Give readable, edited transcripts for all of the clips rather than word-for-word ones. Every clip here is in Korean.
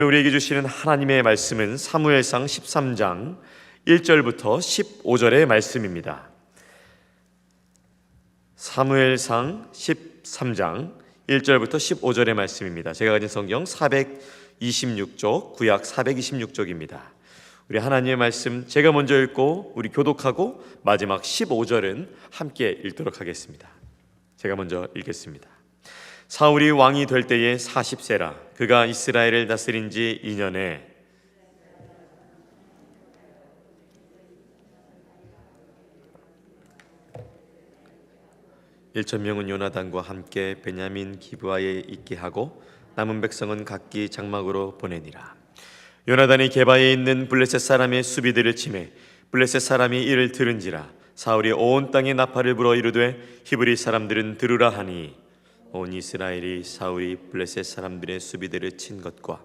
우리에게 주시는 하나님의 말씀은 사무엘상 13장 1절부터 15절의 말씀입니다. 사무엘상 13장 1절부터 15절의 말씀입니다. 제가 가진 성경 426쪽, 구약 426쪽입니다. 우리 하나님의 말씀 제가 먼저 읽고 우리 교독하고 마지막 15절은 함께 읽도록 하겠습니다. 제가 먼저 읽겠습니다. 사울이 왕이 될 때에 40세라. 그가 이스라엘을 다스린 지 2년에 일천명은 요나단과 함께 베냐민 기브아에 있게 하고 남은 백성은 각기 장막으로 보내니라. 요나단이 게바에 있는 블레셋 사람의 수비들을 치매 블레셋 사람이 이를 들은지라. 사울이 온 땅에 나팔을 불어 이르되 히브리 사람들은 들으라 하니 온 이스라엘이 사울이 블레셋 사람들의 수비들을 친 것과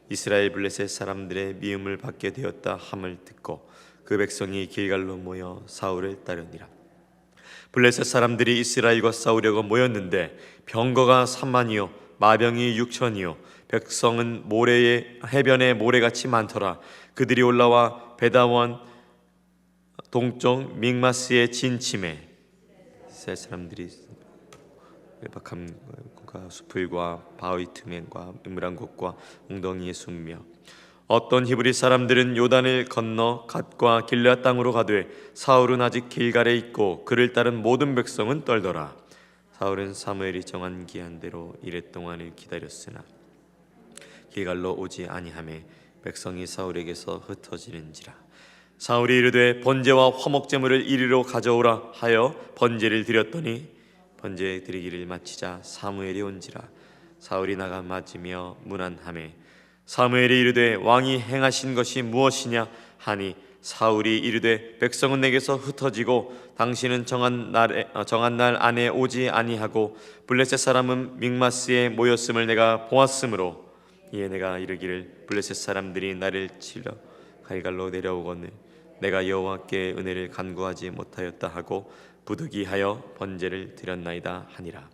이스라엘 블레셋 사람들의 미움을 받게 되었다 함을 듣고 그 백성이 길갈로 모여 사울을 따르니라. 블레셋 사람들이 이스라엘과 싸우려고 모였는데 병거가 3만이요 마병이 6천이요 백성은 모래에 해변에 모래같이 많더라. 그들이 올라와 베다원 동쪽 믹마스의 진침에 이스라엘 사람들이 박함과 수풀과 바위 틈과 음울한 곳과 웅덩이에 숨며 어떤 히브리 사람들은 요단을 건너 갓과 길르앗 땅으로 가되 사울은 아직 길갈에 있고 그를 따른 모든 백성은 떨더라. 사울은 사무엘이 정한 기한대로 이랫 동안을 기다렸으나 길갈로 오지 아니하매 백성이 사울에게서 흩어지는지라. 사울이 이르되 번제와 화목제물을 이리로 가져오라 하여 번제를 드렸더니 번제 드리기를 마치자 사무엘이 온지라. 사울이 나가 맞으며 문안하매 사무엘이 이르되 왕이 행하신 것이 무엇이냐 하니 사울이 이르되 백성은 내게서 흩어지고 당신은 정한 날 안에 오지 아니하고 블레셋 사람은 믹마스에 모였음을 내가 보았으므로 이에 내가 이르기를 블레셋 사람들이 나를 치러 갈갈로 내려오거늘 내가 여호와께 은혜를 간구하지 못하였다 하고 부득이하여 번제를 드렸나이다 하니라.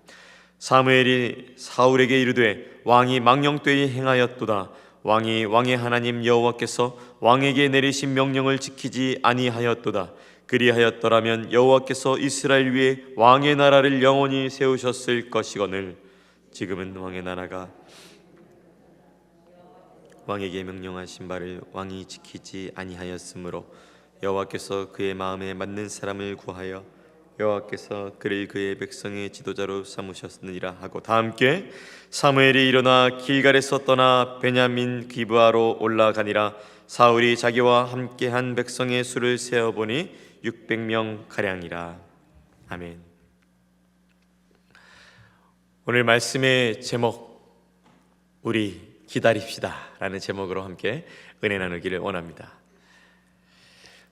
사무엘이 사울에게 이르되 왕이 망령되이 행하였도다. 왕이 왕의 하나님 여호와께서 왕에게 내리신 명령을 지키지 아니하였도다. 그리하였더라면 여호와께서 이스라엘 위에 왕의 나라를 영원히 세우셨을 것이거늘 지금은 왕의 나라가 왕에게 명령하신 바를 왕이 지키지 아니하였으므로 여호와께서 그의 마음에 맞는 사람을 구하여 여호와께서 그를 그의 백성의 지도자로 삼으셨느니라 하고 다 함께 사무엘이 일어나 길갈에서 떠나 베냐민 기브아로 올라가니라. 사울이 자기와 함께한 백성의 수를 세어보니 600명 가량이라. 아멘. 오늘 말씀의 제목 우리 기다립시다 라는 제목으로 함께 은혜 나누기를 원합니다.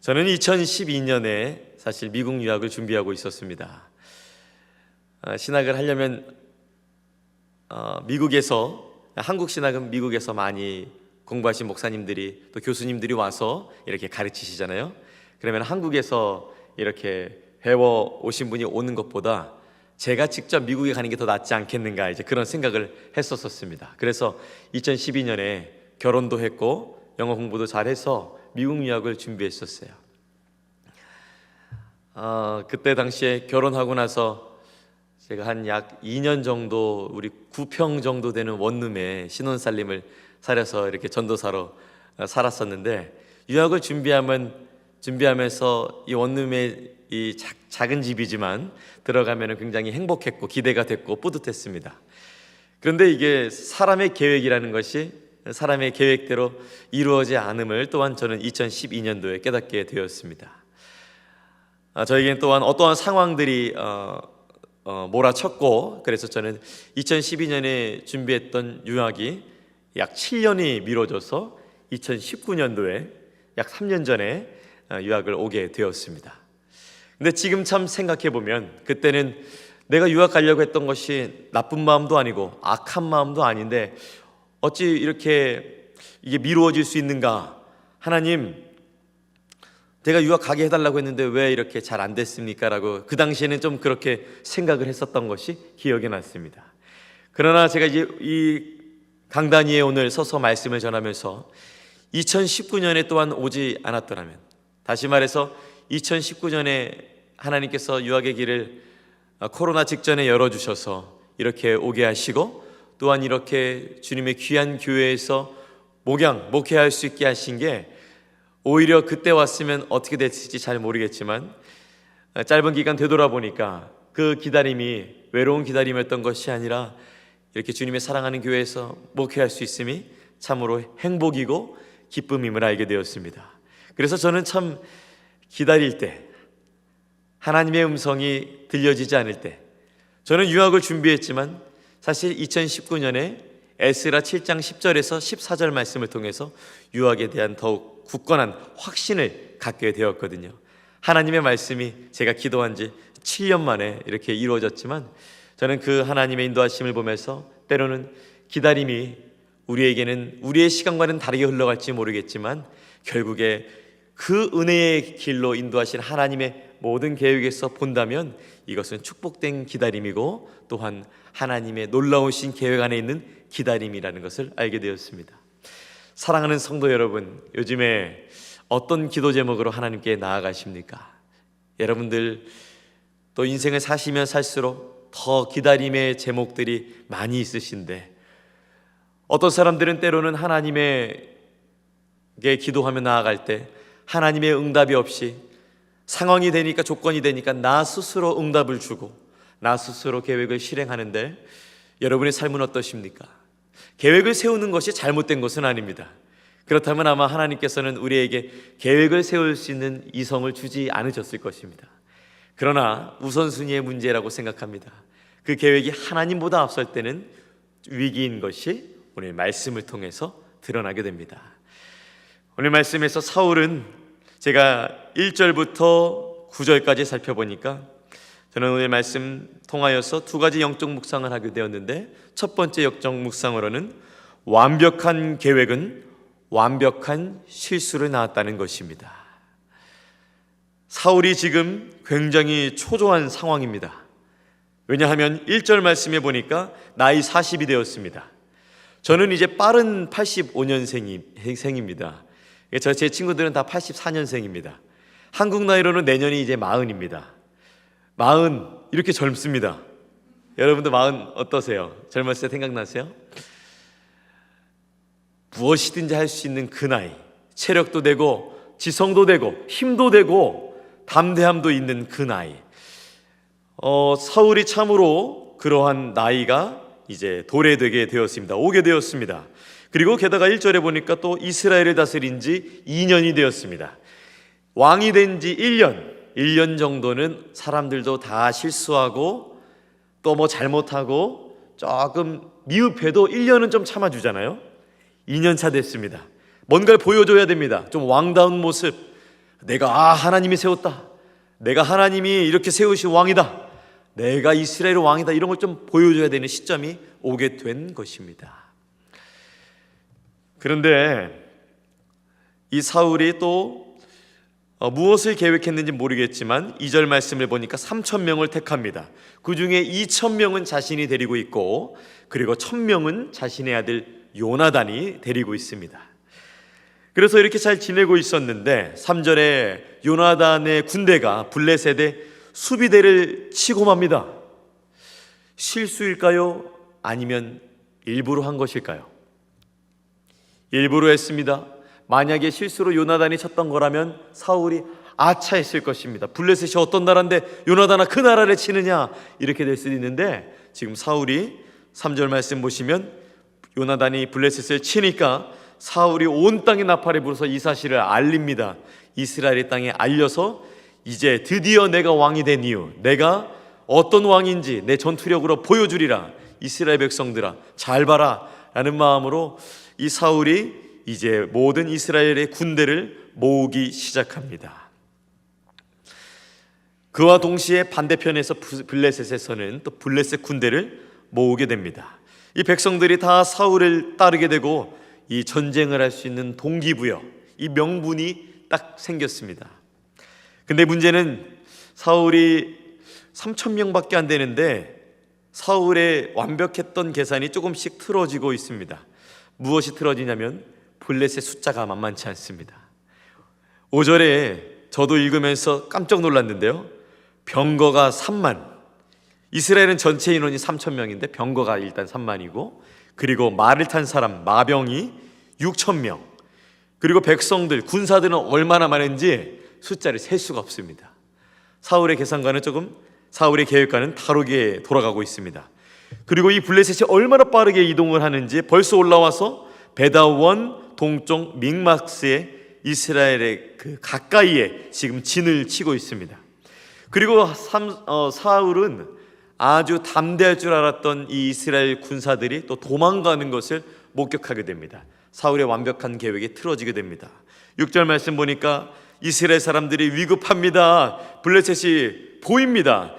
저는 2012년에 사실 미국 유학을 준비하고 있었습니다. 신학을 하려면 미국에서 한국 신학은 미국에서 많이 공부하신 목사님들이 또 교수님들이 와서 이렇게 가르치시잖아요. 그러면 한국에서 이렇게 배워 오신 분이 오는 것보다 제가 직접 미국에 가는 게 더 낫지 않겠는가 이제 그런 생각을 했었습니다. 그래서 2012년에 결혼도 했고 영어 공부도 잘해서 미국 유학을 준비했었어요. 그때 당시에 결혼하고 나서 제가 한 약 2년 정도 우리 9평 정도 되는 원룸에 신혼살림을 살아서 이렇게 전도사로 살았었는데 유학을 준비하면서 이 원룸에 이 작은 집이지만 들어가면 굉장히 행복했고 기대가 됐고 뿌듯했습니다. 그런데 이게 사람의 계획이라는 것이 사람의 계획대로 이루어지지 않음을 또한 저는 2012년도에 깨닫게 되었습니다. 저에겐 또한 어떠한 상황들이 몰아쳤고 그래서 저는 2012년에 준비했던 유학이 약 7년이 미뤄져서 2019년도에 약 3년 전에 유학을 오게 되었습니다. 근데 지금 참 생각해보면 그때는 내가 유학 가려고 했던 것이 나쁜 마음도 아니고 악한 마음도 아닌데 어찌 이렇게 이게 미루어질 수 있는가? 하나님, 내가 유학 가게 해달라고 했는데 왜 이렇게 잘 안 됐습니까? 라고 그 당시에는 좀 그렇게 생각을 했었던 것이 기억에 났습니다. 그러나 제가 이제 이 강단 위에 오늘 서서 말씀을 전하면서 2019년에 또한 오지 않았더라면, 다시 말해서 2019년에 하나님께서 유학의 길을 코로나 직전에 열어주셔서 이렇게 오게 하시고, 또한 이렇게 주님의 귀한 교회에서 목회할 수 있게 하신 게, 오히려 그때 왔으면 어떻게 됐을지 잘 모르겠지만 짧은 기간 되돌아보니까 그 기다림이 외로운 기다림이었던 것이 아니라 이렇게 주님의 사랑하는 교회에서 목회할 수 있음이 참으로 행복이고 기쁨임을 알게 되었습니다. 그래서 저는 참 기다릴 때, 하나님의 음성이 들려지지 않을 때, 저는 유학을 준비했지만 사실 2019년에 에스라 7장 10절에서 14절 말씀을 통해서 유학에 대한 더욱 굳건한 확신을 갖게 되었거든요. 하나님의 말씀이 제가 기도한 지 7년 만에 이렇게 이루어졌지만, 저는 그 하나님의 인도하심을 보면서 때로는 기다림이 우리에게는 우리의 시간과는 다르게 흘러갈지 모르겠지만 결국에 그 은혜의 길로 인도하신 하나님의 모든 계획에서 본다면 이것은 축복된 기다림이고, 또한 하나님의 놀라우신 계획 안에 있는 기다림이라는 것을 알게 되었습니다. 사랑하는 성도 여러분, 요즘에 어떤 기도 제목으로 하나님께 나아가십니까? 여러분들 또 인생을 사시면 살수록 더 기다림의 제목들이 많이 있으신데, 어떤 사람들은 때로는 하나님에게 기도하며 나아갈 때 하나님의 응답이 없이 상황이 되니까, 조건이 되니까 나 스스로 응답을 주고 나 스스로 계획을 실행하는데, 여러분의 삶은 어떠십니까? 계획을 세우는 것이 잘못된 것은 아닙니다. 그렇다면 아마 하나님께서는 우리에게 계획을 세울 수 있는 이성을 주지 않으셨을 것입니다. 그러나 우선순위의 문제라고 생각합니다. 그 계획이 하나님보다 앞설 때는 위기인 것이 오늘 말씀을 통해서 드러나게 됩니다. 오늘 말씀에서 사울은, 제가 1절부터 9절까지 살펴보니까 저는 오늘 말씀 통하여서 두 가지 영적 묵상을 하게 되었는데, 첫 번째 영적 묵상으로는 완벽한 계획은 완벽한 실수를 낳았다는 것입니다. 사울이 지금 굉장히 초조한 상황입니다. 왜냐하면 1절 말씀에 보니까 나이 40이 되었습니다. 저는 이제 빠른 85년생입니다. 제 친구들은 다 84년생입니다. 한국 나이로는 내년이 이제 40입니다. 40, 이렇게 젊습니다. 여러분도 40 어떠세요? 젊었을 때 생각나세요? 무엇이든지 할 수 있는 그 나이, 체력도 되고 지성도 되고 힘도 되고 담대함도 있는 그 나이. 사울이 참으로 그러한 나이가 이제 도래되게 되었습니다. 오게 되었습니다. 그리고 게다가 1절에 보니까 또 이스라엘을 다스린 지 2년이 되었습니다. 왕이 된 지 1년 정도는 사람들도 다 실수하고 또 뭐 잘못하고 조금 미흡해도 1년은 좀 참아주잖아요. 2년 차 됐습니다. 뭔가를 보여줘야 됩니다. 좀 왕다운 모습. 내가 하나님이 세웠다. 내가 하나님이 이렇게 세우신 왕이다. 내가 이스라엘 왕이다. 이런 걸 좀 보여줘야 되는 시점이 오게 된 것입니다. 그런데 이 사울이 또 무엇을 계획했는지 모르겠지만 2절 말씀을 보니까 3,000명을 택합니다. 그 중에 2,000명은 자신이 데리고 있고, 그리고 1,000명은 자신의 아들 요나단이 데리고 있습니다. 그래서 이렇게 잘 지내고 있었는데 3절에 요나단의 군대가 블레셋의 수비대를 치고 맙니다. 실수일까요? 아니면 일부러 한 것일까요? 일부러 했습니다. 만약에 실수로 요나단이 쳤던 거라면 사울이 아차했을 것입니다. 블레셋이 어떤 나라인데 요나단아 그 나라를 치느냐, 이렇게 될 수도 있는데, 지금 사울이 3절 말씀 보시면 요나단이 블레셋을 치니까 사울이 온 땅에 나팔을 불어서 이 사실을 알립니다. 이스라엘의 땅에 알려서 이제 드디어 내가 왕이 된 이유, 내가 어떤 왕인지 내 전투력으로 보여주리라. 이스라엘 백성들아 잘 봐라 라는 마음으로 이 사울이 이제 모든 이스라엘의 군대를 모으기 시작합니다. 그와 동시에 반대편에서 블레셋에서는 또 블레셋 군대를 모으게 됩니다. 이 백성들이 다 사울을 따르게 되고 이 전쟁을 할 수 있는 동기부여, 이 명분이 딱 생겼습니다. 근데 문제는 사울이 3,000명밖에 안 되는데 사울의 완벽했던 계산이 조금씩 틀어지고 있습니다. 무엇이 틀어지냐면 블레셋 숫자가 만만치 않습니다. 5절에 저도 읽으면서 깜짝 놀랐는데요, 병거가 3만, 이스라엘은 전체 인원이 3,000명인데 병거가 일단 3만이고, 그리고 말을 탄 사람, 마병이 6,000명, 그리고 백성들, 군사들은 얼마나 많은지 숫자를 셀 수가 없습니다. 사울의 계획과는 다르게 돌아가고 있습니다. 그리고 이 블레셋이 얼마나 빠르게 이동을 하는지 벌써 올라와서 베다원 동쪽 믹마스의 이스라엘의 그 가까이에 지금 진을 치고 있습니다. 그리고 사울은 아주 담대할 줄 알았던 이 이스라엘 군사들이 또 도망가는 것을 목격하게 됩니다. 사울의 완벽한 계획이 틀어지게 됩니다. 6절 말씀 보니까 이스라엘 사람들이 위급합니다. 블레셋이 보입니다.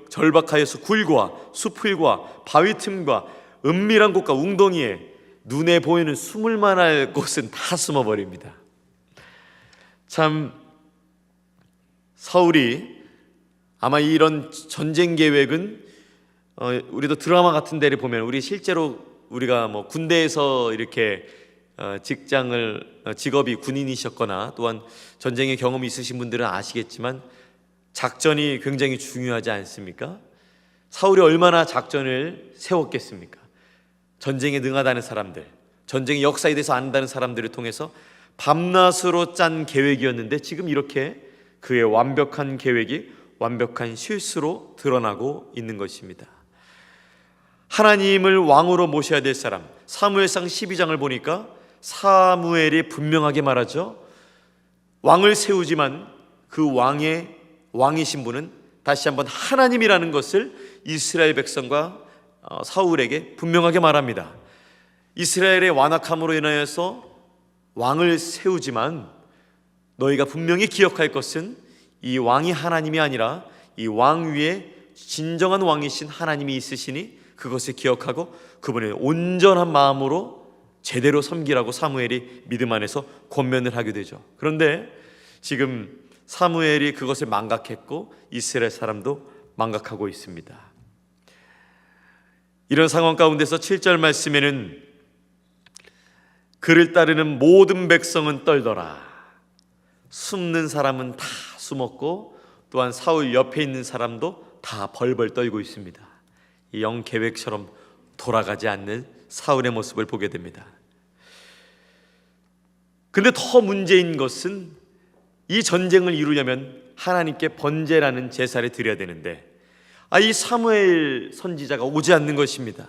절박하여서 굴과 수풀과 바위 틈과 은밀한 곳과 웅덩이에 눈에 보이는 숨을 만할 곳은 다 숨어버립니다. 참, 사울이 아마 이런 전쟁 계획은 우리도 드라마 같은 데를 보면, 우리 실제로 우리가 뭐 군대에서 이렇게 직업이 군인이셨거나 또한 전쟁의 경험이 있으신 분들은 아시겠지만 작전이 굉장히 중요하지 않습니까? 사울이 얼마나 작전을 세웠겠습니까? 전쟁에 능하다는 사람들, 전쟁의 역사에 대해서 안다는 사람들을 통해서 밤낮으로 짠 계획이었는데 지금 이렇게 그의 완벽한 계획이 완벽한 실수로 드러나고 있는 것입니다. 하나님을 왕으로 모셔야 될 사람, 사무엘상 12장을 보니까 사무엘이 분명하게 말하죠. 왕을 세우지만 그 왕이신 분은 다시 한번 하나님이라는 것을 이스라엘 백성과 사울에게 분명하게 말합니다. 이스라엘의 완악함으로 인하여서 왕을 세우지만 너희가 분명히 기억할 것은 이 왕이 하나님이 아니라 이 왕 위에 진정한 왕이신 하나님이 있으시니 그것을 기억하고 그분의 온전한 마음으로 제대로 섬기라고 사무엘이 믿음 안에서 권면을 하게 되죠. 그런데 지금 사무엘이 그것을 망각했고 이스라엘 사람도 망각하고 있습니다. 이런 상황 가운데서 7절 말씀에는 그를 따르는 모든 백성은 떨더라. 숨는 사람은 다 숨었고 또한 사울 옆에 있는 사람도 다 벌벌 떨고 있습니다. 이 영 계획처럼 돌아가지 않는 사울의 모습을 보게 됩니다. 근데 더 문제인 것은 이 전쟁을 이루려면 하나님께 번제라는 제사를 드려야 되는데 이 사무엘 선지자가 오지 않는 것입니다.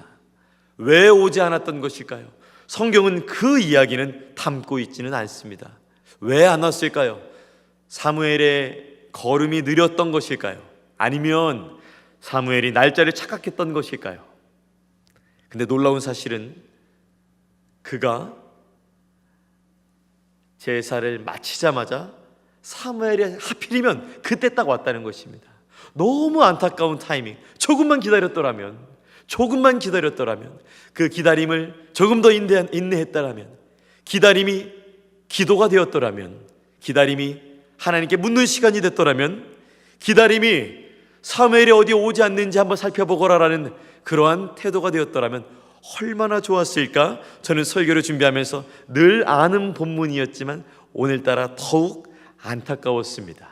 왜 오지 않았던 것일까요? 성경은 그 이야기는 담고 있지는 않습니다. 왜 안 왔을까요? 사무엘의 걸음이 느렸던 것일까요? 아니면 사무엘이 날짜를 착각했던 것일까요? 근데 놀라운 사실은 그가 제사를 마치자마자 사무엘이 하필이면 그때 딱 왔다는 것입니다. 너무 안타까운 타이밍. 조금만 기다렸더라면, 그 기다림을 조금 더 인내했더라면, 기다림이 기도가 되었더라면, 기다림이 하나님께 묻는 시간이 됐더라면, 기다림이 사무엘이 어디 오지 않는지 한번 살펴보거라라는 그러한 태도가 되었더라면 얼마나 좋았을까? 저는 설교를 준비하면서 늘 아는 본문이었지만 오늘따라 더욱 안타까웠습니다.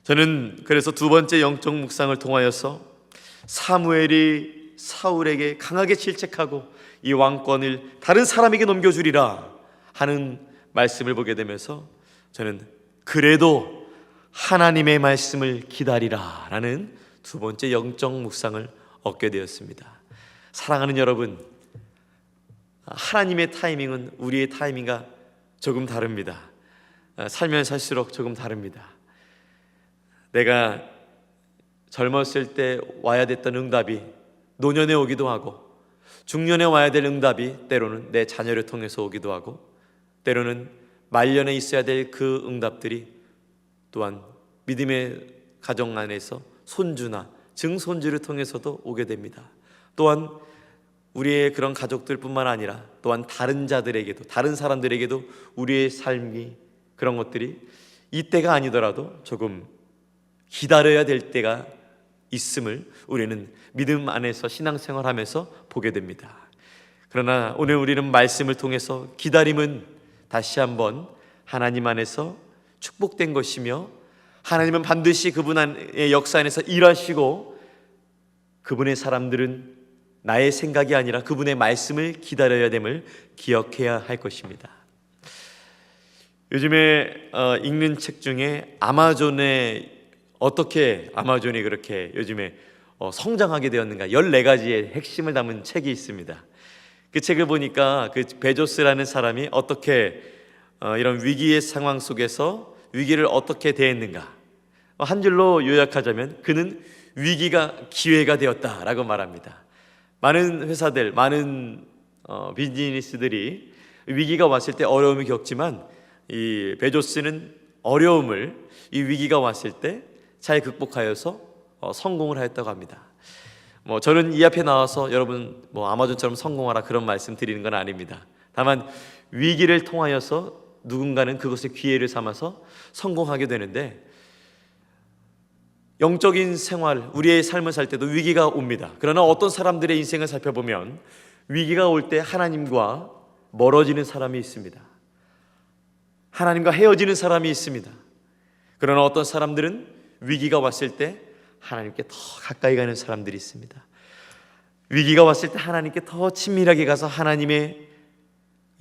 저는 그래서 두 번째 영적 묵상을 통하여서 사무엘이 사울에게 강하게 질책하고 이 왕권을 다른 사람에게 넘겨주리라 하는 말씀을 보게 되면서 저는 그래도 하나님의 말씀을 기다리라 라는 두 번째 영적 묵상을 얻게 되었습니다. 사랑하는 여러분, 하나님의 타이밍은 우리의 타이밍과 조금 다릅니다. 살면 살수록 조금 다릅니다. 내가 젊었을 때 와야 됐던 응답이 노년에 오기도 하고, 중년에 와야 될 응답이 때로는 내 자녀를 통해서 오기도 하고, 때로는 말년에 있어야 될 그 응답들이 또한 믿음의 가정 안에서 손주나 증손주를 통해서도 오게 됩니다. 또한 우리의 그런 가족들뿐만 아니라 또한 다른 자들에게도, 다른 사람들에게도 우리의 삶이 그런 것들이 이때가 아니더라도 조금 기다려야 될 때가 있음을 우리는 믿음 안에서 신앙생활하면서 보게 됩니다. 그러나 오늘 우리는 말씀을 통해서 기다림은 다시 한번 하나님 안에서 축복된 것이며, 하나님은 반드시 그분의 역사 안에서 일하시고, 그분의 사람들은 나의 생각이 아니라 그분의 말씀을 기다려야 됨을 기억해야 할 것입니다. 요즘에 읽는 책 중에 아마존이 그렇게 요즘에 성장하게 되었는가 14가지의 핵심을 담은 책이 있습니다. 그 책을 보니까 그 베조스라는 사람이 어떻게 이런 위기의 상황 속에서 위기를 어떻게 대했는가, 한 줄로 요약하자면 그는 위기가 기회가 되었다라고 말합니다. 많은 회사들, 많은 비즈니스들이 위기가 왔을 때 어려움을 겪지만, 이 베조스는 이 위기가 왔을 때 잘 극복하여서 성공을 하였다고 합니다. 저는 이 앞에 나와서 여러분 아마존처럼 성공하라 그런 말씀 드리는 건 아닙니다. 다만 위기를 통하여서 누군가는 그것을 기회를 삼아서 성공하게 되는데, 영적인 생활, 우리의 삶을 살 때도 위기가 옵니다. 그러나 어떤 사람들의 인생을 살펴보면 위기가 올 때 하나님과 멀어지는 사람이 있습니다. 하나님과 헤어지는 사람이 있습니다. 그러나 어떤 사람들은 위기가 왔을 때 하나님께 더 가까이 가는 사람들이 있습니다. 위기가 왔을 때 하나님께 더 친밀하게 가서 하나님의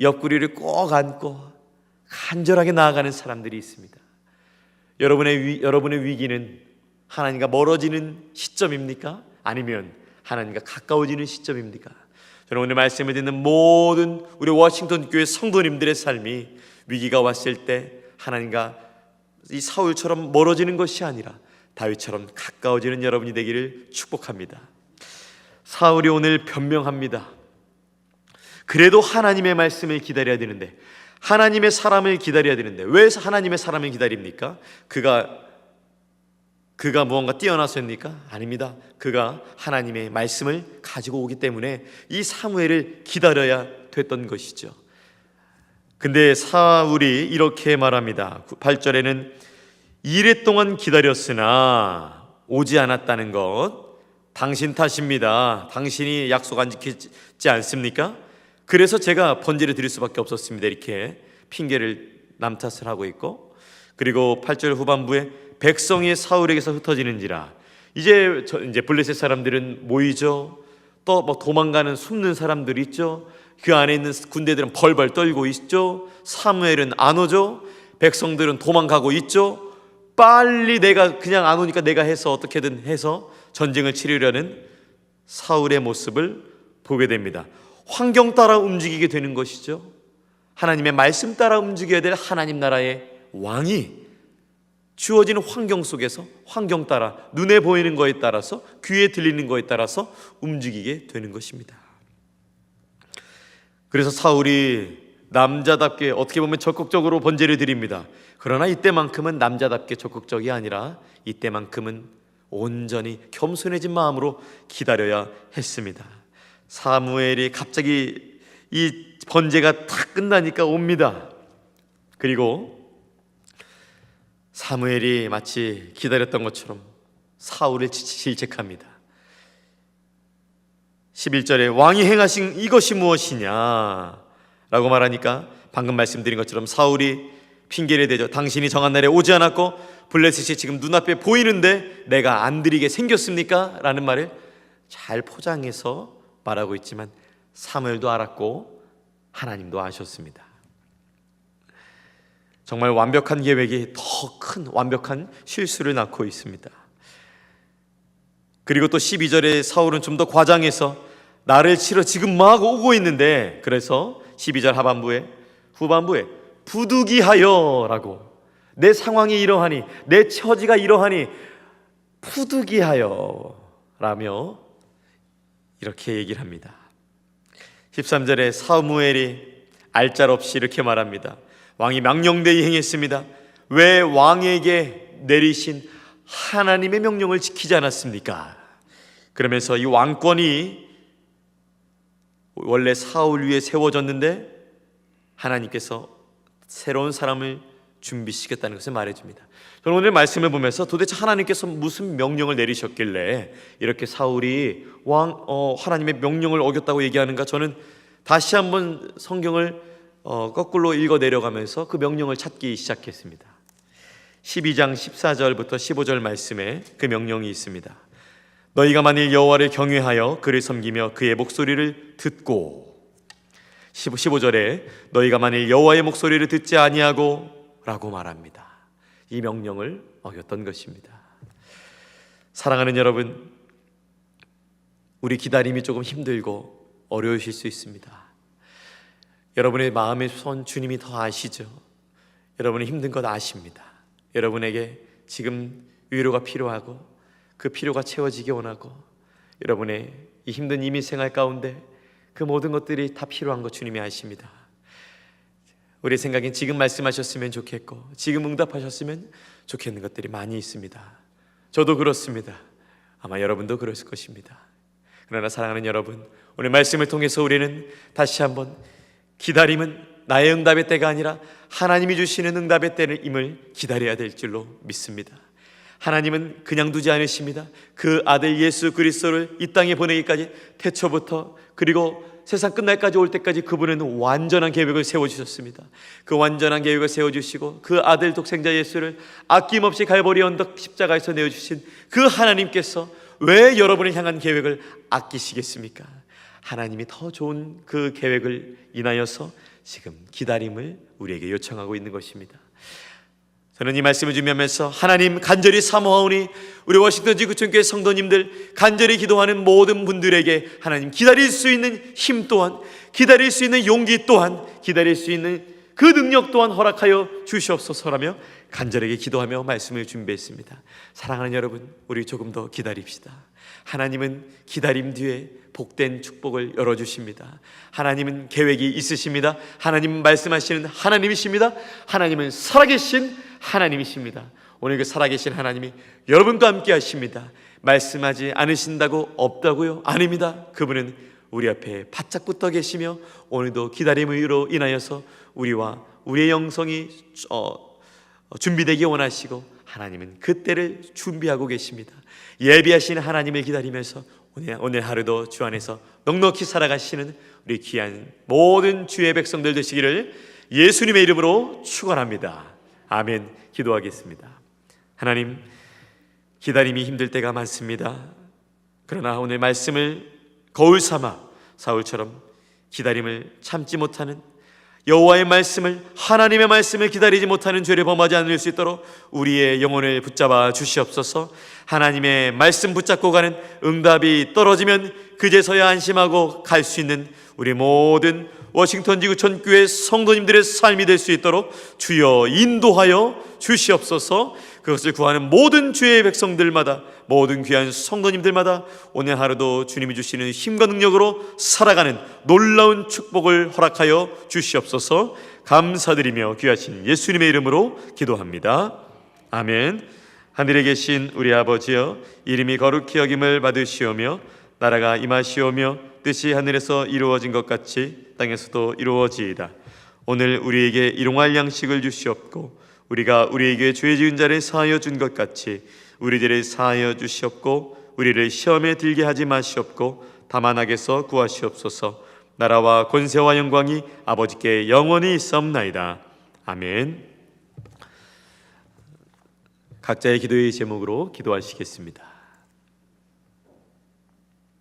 옆구리를 꼭 안고 간절하게 나아가는 사람들이 있습니다. 여러분의 위기는 하나님과 멀어지는 시점입니까? 아니면 하나님과 가까워지는 시점입니까? 저는 오늘 말씀을 듣는 모든 우리 워싱턴 교회 성도님들의 삶이 위기가 왔을 때 하나님과 이 사울처럼 멀어지는 것이 아니라 다윗처럼 가까워지는 여러분이 되기를 축복합니다. 사울이 오늘 변명합니다. 그래도 하나님의 말씀을 기다려야 되는데, 하나님의 사람을 기다려야 되는데 왜 하나님의 사람을 기다립니까? 그가 무언가 뛰어나서입니까? 아닙니다. 그가 하나님의 말씀을 가지고 오기 때문에 이 사무엘을 기다려야 됐던 것이죠. 근데 사울이 이렇게 말합니다. 8절에는 이래 동안 기다렸으나 오지 않았다는 것 당신 탓입니다. 당신이 약속 안 지키지 않습니까? 그래서 제가 번제를 드릴 수밖에 없었습니다. 이렇게 핑계를 남 탓을 하고 있고, 그리고 8절 후반부에 백성이 사울에게서 흩어지는지라. 이제 블레셋 사람들은 모이죠. 또 도망가는 숨는 사람들이 있죠. 그 안에 있는 군대들은 벌벌 떨고 있죠. 사무엘은 안 오죠. 백성들은 도망가고 있죠. 빨리 내가 그냥 안 오니까 내가 해서 어떻게든 해서 전쟁을 치르려는 사울의 모습을 보게 됩니다. 환경 따라 움직이게 되는 것이죠. 하나님의 말씀 따라 움직여야 될 하나님 나라의 왕이 주어지는 환경 속에서 환경 따라, 눈에 보이는 거에 따라서, 귀에 들리는 거에 따라서 움직이게 되는 것입니다. 그래서 사울이 남자답게 어떻게 보면 적극적으로 번제를 드립니다. 그러나 이때만큼은 남자답게 적극적이 아니라 이때만큼은 온전히 겸손해진 마음으로 기다려야 했습니다. 사무엘이 갑자기 이 번제가 다 끝나니까 옵니다. 그리고 사무엘이 마치 기다렸던 것처럼 사울을 질책합니다. 11절에 왕이 행하신 이것이 무엇이냐 라고 말하니까 방금 말씀드린 것처럼 사울이 핑계를 대죠. 당신이 정한 날에 오지 않았고 블레셋이 지금 눈앞에 보이는데 내가 안 드리게 생겼습니까? 라는 말을 잘 포장해서 말하고 있지만 사무엘도 알았고 하나님도 아셨습니다. 정말 완벽한 계획이 더 큰 완벽한 실수를 낳고 있습니다. 그리고 또 12절에 사울은 좀 더 과장해서 나를 치러 지금 막 오고 있는데, 그래서 12절 후반부에 부득이하여 라고, 내 상황이 이러하니, 내 처지가 이러하니 부득이하여 라며 이렇게 얘기를 합니다. 13절에 사무엘이 알짤없이 이렇게 말합니다. 왕이 망령되이 행했습니다. 왜 왕에게 내리신 하나님의 명령을 지키지 않았습니까? 그러면서 이 왕권이 원래 사울 위에 세워졌는데 하나님께서 새로운 사람을 준비시켰다는 것을 말해줍니다. 저는 오늘 말씀을 보면서 도대체 하나님께서 무슨 명령을 내리셨길래 이렇게 사울이 하나님의 명령을 어겼다고 얘기하는가, 저는 다시 한번 성경을 거꾸로 읽어 내려가면서 그 명령을 찾기 시작했습니다. 12장 14절부터 15절 말씀에 그 명령이 있습니다. 너희가 만일 여호와를 경외하여 그를 섬기며 그의 목소리를 듣고, 15절에 너희가 만일 여호와의 목소리를 듣지 아니하고 라고 말합니다. 이 명령을 어겼던 것입니다. 사랑하는 여러분, 우리 기다림이 조금 힘들고 어려우실 수 있습니다. 여러분의 마음의 손 주님이 더 아시죠. 여러분이 힘든 것 아십니다. 여러분에게 지금 위로가 필요하고 그 필요가 채워지기 원하고, 여러분의 이 힘든 이민 생활 가운데 그 모든 것들이 다 필요한 것 주님이 아십니다. 우리 생각엔 지금 말씀하셨으면 좋겠고 지금 응답하셨으면 좋겠는 것들이 많이 있습니다. 저도 그렇습니다. 아마 여러분도 그랬을 것입니다. 그러나 사랑하는 여러분, 오늘 말씀을 통해서 우리는 다시 한번 기다림은 나의 응답의 때가 아니라 하나님이 주시는 응답의 때임을 기다려야 될 줄로 믿습니다. 하나님은 그냥 두지 않으십니다. 그 아들 예수 그리스도를 이 땅에 보내기까지, 태초부터 그리고 세상 끝날까지 올 때까지 그분은 완전한 계획을 세워주셨습니다. 그 완전한 계획을 세워주시고 그 아들 독생자 예수를 아낌없이 갈보리 언덕 십자가에서 내어주신 그 하나님께서 왜 여러분을 향한 계획을 아끼시겠습니까? 하나님이 더 좋은 그 계획을 인하여서 지금 기다림을 우리에게 요청하고 있는 것입니다. 저는 이 말씀을 준비하면서 하나님 간절히 사모하오니 우리 워싱턴 지구촌교회 성도님들, 간절히 기도하는 모든 분들에게 하나님 기다릴 수 있는 힘 또한, 기다릴 수 있는 용기 또한, 기다릴 수 있는 그 능력 또한 허락하여 주시옵소서라며 간절하게 기도하며 말씀을 준비했습니다. 사랑하는 여러분, 우리 조금 더 기다립시다. 하나님은 기다림 뒤에 복된 축복을 열어주십니다. 하나님은 계획이 있으십니다. 하나님은 말씀하시는 하나님이십니다. 하나님은 살아계신 하나님이십니다. 오늘 그 살아계신 하나님이 여러분과 함께 하십니다. 말씀하지 않으신다고 없다고요? 아닙니다. 그분은 우리 앞에 바짝 붙어 계시며 오늘도 기다림으로 인하여서 우리와 우리의 영성이 준비되기 원하시고, 하나님은 그때를 준비하고 계십니다. 예비하신 하나님을 기다리면서 오늘 하루도 주 안에서 넉넉히 살아가시는 우리 귀한 모든 주의 백성들 되시기를 예수님의 이름으로 축원합니다. 아멘. 기도하겠습니다. 하나님, 기다림이 힘들 때가 많습니다. 그러나 오늘 말씀을 거울 삼아 사울처럼 기다림을 참지 못하는, 여호와의 말씀을, 하나님의 말씀을 기다리지 못하는 죄를 범하지 않을 수 있도록 우리의 영혼을 붙잡아 주시옵소서. 하나님의 말씀 붙잡고 가는 응답이 떨어지면 그제서야 안심하고 갈 수 있는 우리 모든 워싱턴 지구촌 교회 성도님들의 삶이 될 수 있도록 주여 인도하여 주시옵소서. 그것을 구하는 모든 주의 백성들마다, 모든 귀한 성도님들마다 오늘 하루도 주님이 주시는 힘과 능력으로 살아가는 놀라운 축복을 허락하여 주시옵소서. 감사드리며 귀하신 예수님의 이름으로 기도합니다. 아멘. 하늘에 계신 우리 아버지여, 이름이 거룩히 여김을 받으시오며 나라가 임하시오며 뜻이 하늘에서 이루어진 것 같이 땅에서도 이루어지이다. 오늘 우리에게 일용할 양식을 주시옵고 우리가 우리에게 죄 지은 자를 사하여 준 것 같이 우리들을 사하여 주시옵고 우리를 시험에 들게 하지 마시옵고 다만 악에서 구하시옵소서. 나라와 권세와 영광이 아버지께 영원히 있사옵나이다. 아멘. 각자의 기도의 제목으로 기도하시겠습니다.